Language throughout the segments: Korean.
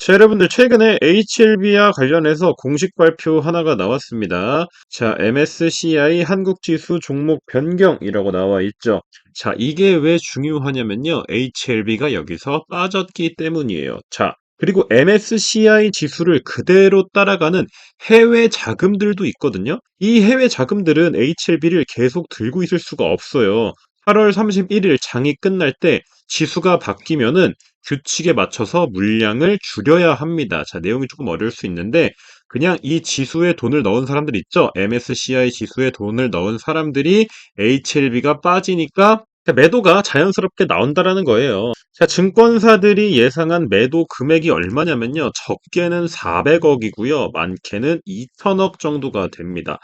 자, 여러분들 최근에 HLB와 관련해서 공식 발표 하나가 나왔습니다. 자, MSCI 한국지수 종목 변경이라고 나와 있죠. 자, 이게 왜 중요하냐면요. HLB가 여기서 빠졌기 때문이에요. 자, 그리고 MSCI 지수를 그대로 따라가는 해외 자금들도 있거든요. 이 해외 자금들은 HLB를 계속 들고 있을 수가 없어요. 8월 31일 장이 끝날 때 지수가 바뀌면은 규칙에 맞춰서 물량을 줄여야 합니다. 자, 내용이 조금 어려울 수 있는데 그냥 이 지수에 돈을 넣은 사람들 있죠? MSCI 지수에 돈을 넣은 사람들이 HLB가 빠지니까 매도가 자연스럽게 나온다라는 거예요. 자, 증권사들이 예상한 매도 금액이 얼마냐면요. 적게는 400억이고요. 많게는 2천억 정도가 됩니다.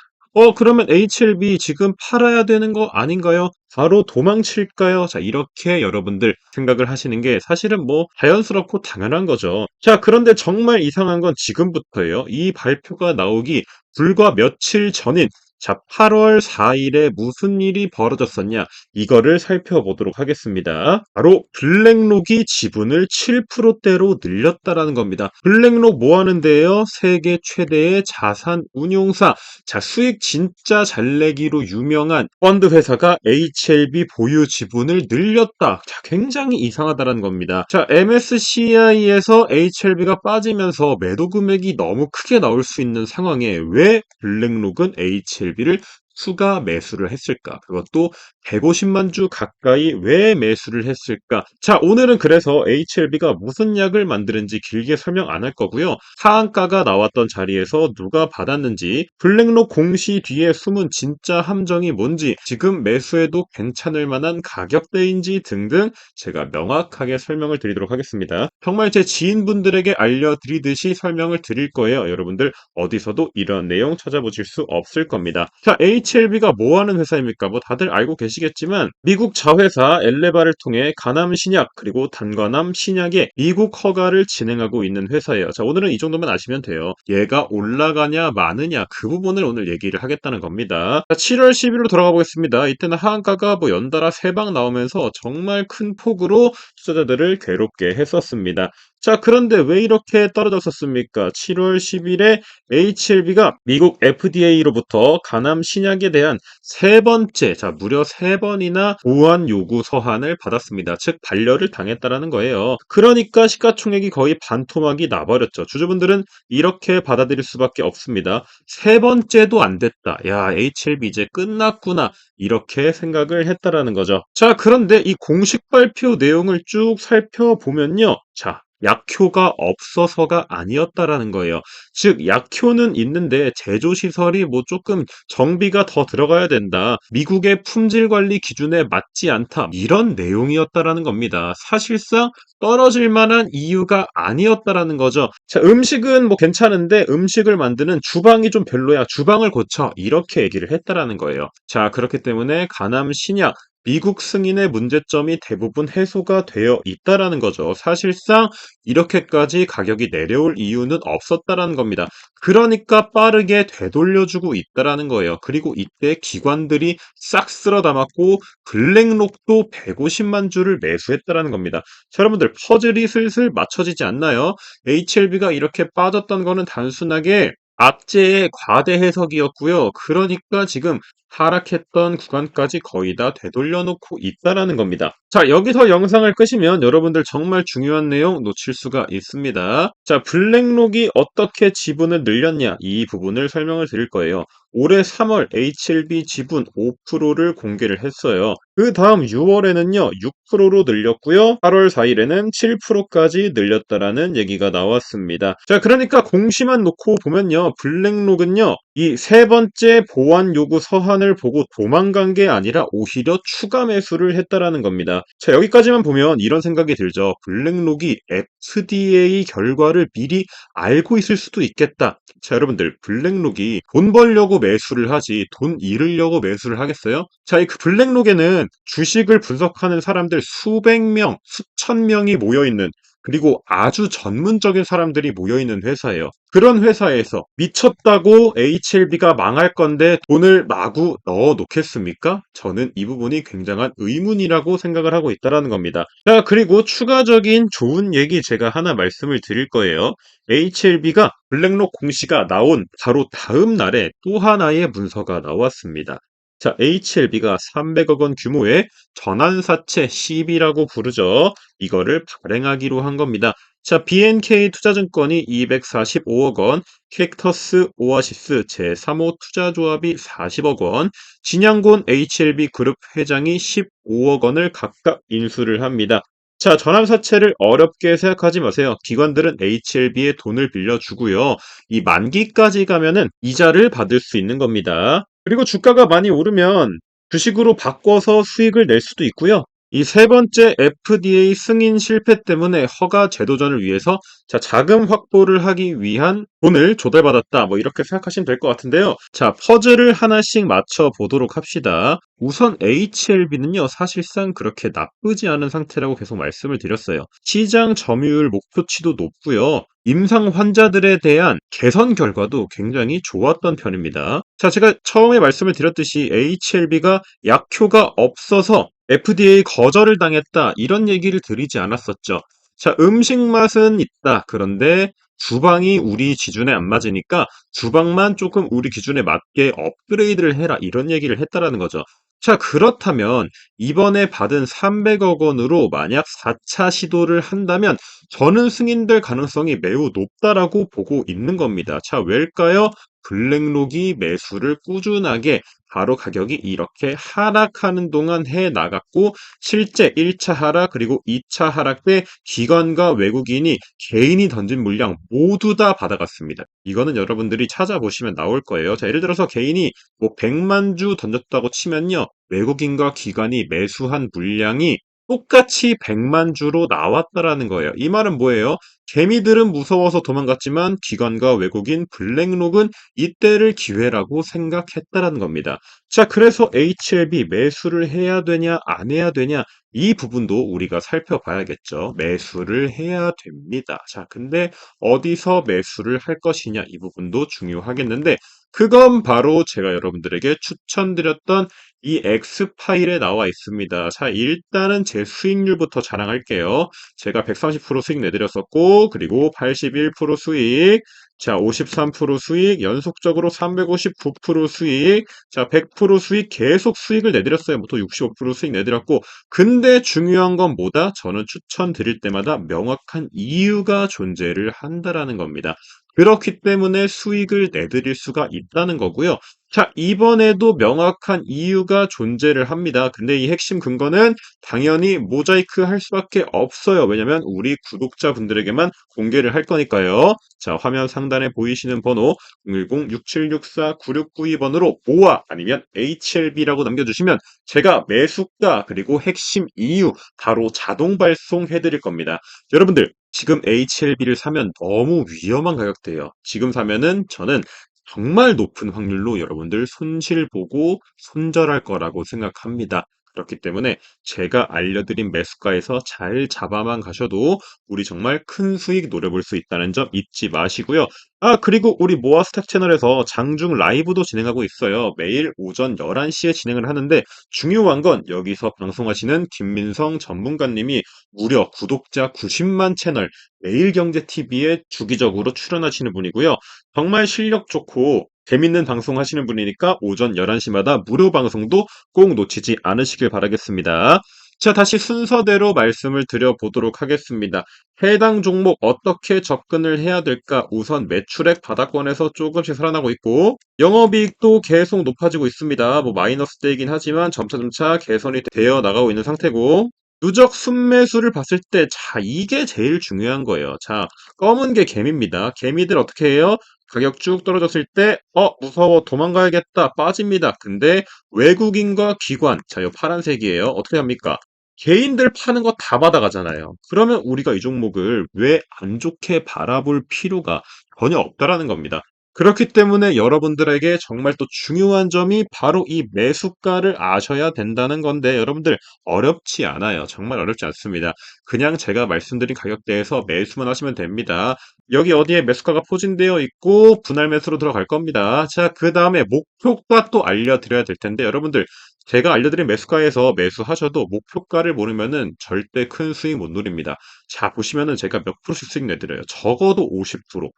그러면 HLB 지금 팔아야 되는 거 아닌가요? 바로 도망칠까요? 자, 이렇게 여러분들 생각을 하시는 게 사실은 뭐 자연스럽고 당연한 거죠. 자, 그런데 정말 이상한 건 지금부터예요. 이 발표가 나오기 불과 며칠 전인 자, 8월 4일에 무슨 일이 벌어졌었냐? 이거를 살펴보도록 하겠습니다. 바로 블랙록이 지분을 7%대로 늘렸다라는 겁니다. 블랙록 뭐 하는데요? 세계 최대의 자산 운용사. 자, 수익 진짜 잘 내기로 유명한 펀드 회사가 HLB 보유 지분을 늘렸다. 자, 굉장히 이상하다라는 겁니다. 자, MSCI에서 HLB가 빠지면서 매도 금액이 너무 크게 나올 수 있는 상황에 왜 블랙록은 HLB를 추가 매수를 했을까? 그것도 150만 주 가까이 왜 매수를 했을까? 자, 오늘은 그래서 HLB가 무슨 약을 만드는지 길게 설명 안 할 거고요. 하한가가 나왔던 자리에서 누가 받았는지, 블랙록 공시 뒤에 숨은 진짜 함정이 뭔지, 지금 매수해도 괜찮을 만한 가격대인지 등등 제가 명확하게 설명을 드리도록 하겠습니다. 정말 제 지인분들에게 알려드리듯이 설명을 드릴 거예요. 여러분들 어디서도 이런 내용 찾아보실 수 없을 겁니다. 자, HLB가 뭐 하는 회사입니까? 뭐 다들 알고 계시겠지만 미국 자회사 엘레바를 통해 가남 신약 그리고 단과남 신약의 미국 허가를 진행하고 있는 회사예요. 자, 오늘은 이 정도만 아시면 돼요. 얘가 올라가냐 마느냐 그 부분을 오늘 얘기를 하겠다는 겁니다. 자, 7월 10일로 돌아가 보겠습니다. 이때는 하한가가 뭐 연달아 3방 나오면서 정말 큰 폭으로 투자자들을 괴롭게 했었습니다. 자, 그런데 왜 이렇게 떨어졌었습니까? 7월 10일에 HLB가 미국 FDA로부터 가남 신약에 대한 세 번째, 자, 무려 3번이나 보완 요구 서한을 받았습니다. 즉, 반려를 당했다라는 거예요. 그러니까 시가총액이 거의 반토막이 나버렸죠. 주주분들은 이렇게 받아들일 수밖에 없습니다. 세 번째도 안 됐다. 야, HLB 이제 끝났구나. 이렇게 생각을 했다라는 거죠. 자, 그런데 이 공식 발표 내용을 쭉 살펴보면요. 자, 약효가 없어서가 아니었다라는 거예요. 즉, 약효는 있는데 제조시설이 뭐 조금 정비가 더 들어가야 된다. 미국의 품질 관리 기준에 맞지 않다. 이런 내용이었다라는 겁니다. 사실상 떨어질 만한 이유가 아니었다라는 거죠. 자, 음식은 뭐 괜찮은데 음식을 만드는 주방이 좀 별로야. 주방을 고쳐. 이렇게 얘기를 했다라는 거예요. 자, 그렇기 때문에 가남 신약 미국 승인의 문제점이 대부분 해소가 되어 있다라는 거죠. 사실상 이렇게까지 가격이 내려올 이유는 없었다라는 겁니다. 그러니까 빠르게 되돌려주고 있다라는 거예요. 그리고 이때 기관들이 싹 쓸어 담았고 블랙록도 150만 주를 매수했다라는 겁니다. 자, 여러분들 퍼즐이 슬슬 맞춰지지 않나요? HLB가 이렇게 빠졌던 거는 단순하게 악재의 과대 해석이었고요. 그러니까 지금 하락했던 구간까지 거의 다 되돌려 놓고 있다라는 겁니다. 자, 여기서 영상을 끄시면 여러분들 정말 중요한 내용 놓칠 수가 있습니다. 자, 블랙록이 어떻게 지분을 늘렸냐 이 부분을 설명을 드릴 거예요. 올해 3월 HLB 지분 5%를 공개를 했어요. 그 다음 6월에는요 6%로 늘렸고요. 8월 4일에는 7%까지 늘렸다라는 얘기가 나왔습니다. 자, 그러니까 공시만 놓고 보면요 블랙록은요 이 세 번째 보완 요구 서한을 보고 도망간 게 아니라 오히려 추가 매수를 했다라는 겁니다. 자, 여기까지만 보면 이런 생각이 들죠. 블랙록이 FDA 결과를 미리 알고 있을 수도 있겠다. 자, 여러분들 블랙록이 돈 벌려고 매수를 하지 돈 잃으려고 매수를 하겠어요? 자, 이 블랙록에는 주식을 분석하는 사람들 수백 명, 수천 명이 모여 있는 그리고 아주 전문적인 사람들이 모여있는 회사예요. 그런 회사에서 미쳤다고 HLB가 망할 건데 돈을 마구 넣어 놓겠습니까? 저는 이 부분이 굉장한 의문이라고 생각을 하고 있다는 겁니다. 자, 그리고 추가적인 좋은 얘기 제가 하나 말씀을 드릴 거예요. HLB가 블랙록 공시가 나온 바로 다음 날에 또 하나의 문서가 나왔습니다. 자, HLB가 300억 원 규모의 전환사채 CB라고 부르죠. 이거를 발행하기로 한 겁니다. 자, BNK 투자증권이 245억 원, 캡터스 오아시스 제3호 투자조합이 40억 원, 진양곤 HLB 그룹 회장이 15억 원을 각각 인수를 합니다. 자, 전환사채를 어렵게 생각하지 마세요. 기관들은 HLB에 돈을 빌려주고요. 이 만기까지 가면은 이자를 받을 수 있는 겁니다. 그리고 주가가 많이 오르면 주식으로 바꿔서 수익을 낼 수도 있고요. 이 세 번째 FDA 승인 실패 때문에 허가 제도전을 위해서 자, 자금 확보를 하기 위한 돈을 조달받았다. 뭐 이렇게 생각하시면 될 것 같은데요. 자, 퍼즐을 하나씩 맞춰 보도록 합시다. 우선 HLB는요, 사실상 그렇게 나쁘지 않은 상태라고 계속 말씀을 드렸어요. 시장 점유율 목표치도 높고요. 임상 환자들에 대한 개선 결과도 굉장히 좋았던 편입니다. 자, 제가 처음에 말씀을 드렸듯이 HLB가 약효가 없어서 FDA 거절을 당했다. 이런 얘기를 드리지 않았었죠. 자, 음식 맛은 있다. 그런데 주방이 우리 기준에 안 맞으니까 주방만 조금 우리 기준에 맞게 업그레이드를 해라. 이런 얘기를 했다라는 거죠. 자, 그렇다면 이번에 받은 300억 원으로 만약 4차 시도를 한다면 저는 승인될 가능성이 매우 높다라고 보고 있는 겁니다. 자, 왜일까요? 블랙록이 매수를 꾸준하게 바로 가격이 이렇게 하락하는 동안 해 나갔고 실제 1차 하락 그리고 2차 하락 때 기관과 외국인이 개인이 던진 물량 모두 다 받아갔습니다. 이거는 여러분들이 찾아보시면 나올 거예요. 자, 예를 들어서 개인이 뭐 100만 주 던졌다고 치면요. 외국인과 기관이 매수한 물량이 똑같이 100만 주로 나왔다라는 거예요. 이 말은 뭐예요? 개미들은 무서워서 도망갔지만 기관과 외국인 블랙록은 이때를 기회라고 생각했다라는 겁니다. 자, 그래서 HLB 매수를 해야 되냐, 안 해야 되냐, 이 부분도 우리가 살펴봐야겠죠. 매수를 해야 됩니다. 자, 근데 어디서 매수를 할 것이냐, 이 부분도 중요하겠는데, 그건 바로 제가 여러분들에게 추천드렸던 이 X 파일에 나와 있습니다. 자, 일단은 제 수익률부터 자랑할게요. 제가 130% 수익 내드렸었고, 그리고 81% 수익, 자, 53% 수익, 연속적으로 359% 수익, 자, 100% 수익, 계속 수익을 내드렸어요. 또 65% 수익 내드렸고, 근데 중요한 건 뭐다? 저는 추천드릴 때마다 명확한 이유가 존재를 한다라는 겁니다. 그렇기 때문에 수익을 내드릴 수가 있다는 거고요. 자, 이번에도 명확한 이유가 존재를 합니다. 근데 이 핵심 근거는 당연히 모자이크 할 수밖에 없어요. 왜냐면 우리 구독자분들에게만 공개를 할 거니까요. 자, 화면 상단에 보이시는 번호 010-6764-9692번으로 모아 아니면 HLB라고 남겨주시면 제가 매수가 그리고 핵심 이유 바로 자동 발송해 드릴 겁니다. 여러분들 지금 HLB를 사면 너무 위험한 가격대예요. 지금 사면은 저는 정말 높은 확률로 여러분들 손실 보고 손절할 거라고 생각합니다. 그렇기 때문에 제가 알려드린 매수가에서 잘 잡아만 가셔도 우리 정말 큰 수익 노려볼 수 있다는 점 잊지 마시고요. 아, 그리고 우리 모아스탁 채널에서 장중 라이브도 진행하고 있어요. 매일 오전 11시에 진행을 하는데 중요한 건 여기서 방송하시는 김민성 전문가님이 무려 구독자 90만 채널 매일경제TV에 주기적으로 출연하시는 분이고요. 정말 실력 좋고 재밌는 방송 하시는 분이니까 오전 11시마다 무료 방송도 꼭 놓치지 않으시길 바라겠습니다. 자, 다시 순서대로 말씀을 드려보도록 하겠습니다. 해당 종목 어떻게 접근을 해야 될까? 우선 매출액 바닥권에서 조금씩 살아나고 있고 영업이익도 계속 높아지고 있습니다. 뭐 마이너스 대이긴 하지만 점차점차 개선이 되어 나가고 있는 상태고 누적 순매수를 봤을 때 자, 이게 제일 중요한 거예요. 자, 검은 게 개미입니다. 개미들 어떻게 해요? 가격 쭉 떨어졌을 때, 무서워, 도망가야겠다, 빠집니다. 근데 외국인과 기관, 자, 요 파란색이에요. 어떻게 합니까? 개인들 파는 거 다 받아가잖아요. 그러면 우리가 이 종목을 왜 안 좋게 바라볼 필요가 전혀 없다라는 겁니다. 그렇기 때문에 여러분들에게 정말 또 중요한 점이 바로 이 매수가를 아셔야 된다는 건데 여러분들 어렵지 않아요. 정말 어렵지 않습니다. 그냥 제가 말씀드린 가격대에서 매수만 하시면 됩니다. 여기 어디에 매수가가 포진되어 있고 분할 매수로 들어갈 겁니다. 자, 그다음에 목표가 또 알려드려야 될 텐데 여러분들 제가 알려드린 매수가에서 매수하셔도 목표가를 모르면은 절대 큰 수익 못 누립니다. 자, 보시면은 제가 몇 프로씩 수익 내드려요. 적어도 50%.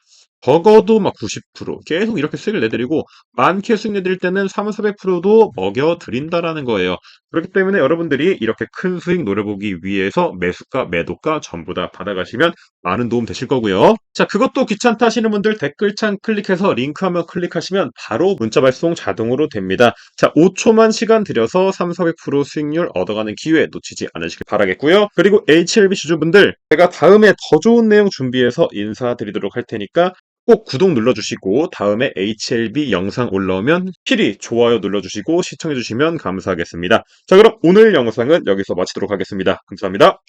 적어도 막 90% 계속 이렇게 수익을 내드리고 많게 수익 내드릴 때는 3, 400%도 먹여드린다라는 거예요. 그렇기 때문에 여러분들이 이렇게 큰 수익 노려보기 위해서 매수가, 매도가 전부 다 받아가시면 많은 도움 되실 거고요. 자, 그것도 귀찮다 하시는 분들 댓글창 클릭해서 링크 한번 클릭하시면 바로 문자 발송 자동으로 됩니다. 자, 5초만 시간 들여서 3, 400% 수익률 얻어가는 기회 놓치지 않으시길 바라겠고요. 그리고 HLB 주주분들 제가 다음에 더 좋은 내용 준비해서 인사드리도록 할 테니까 꼭 구독 눌러주시고 다음에 HLB 영상 올라오면 필히 좋아요 눌러주시고 시청해주시면 감사하겠습니다. 자, 그럼 오늘 영상은 여기서 마치도록 하겠습니다. 감사합니다.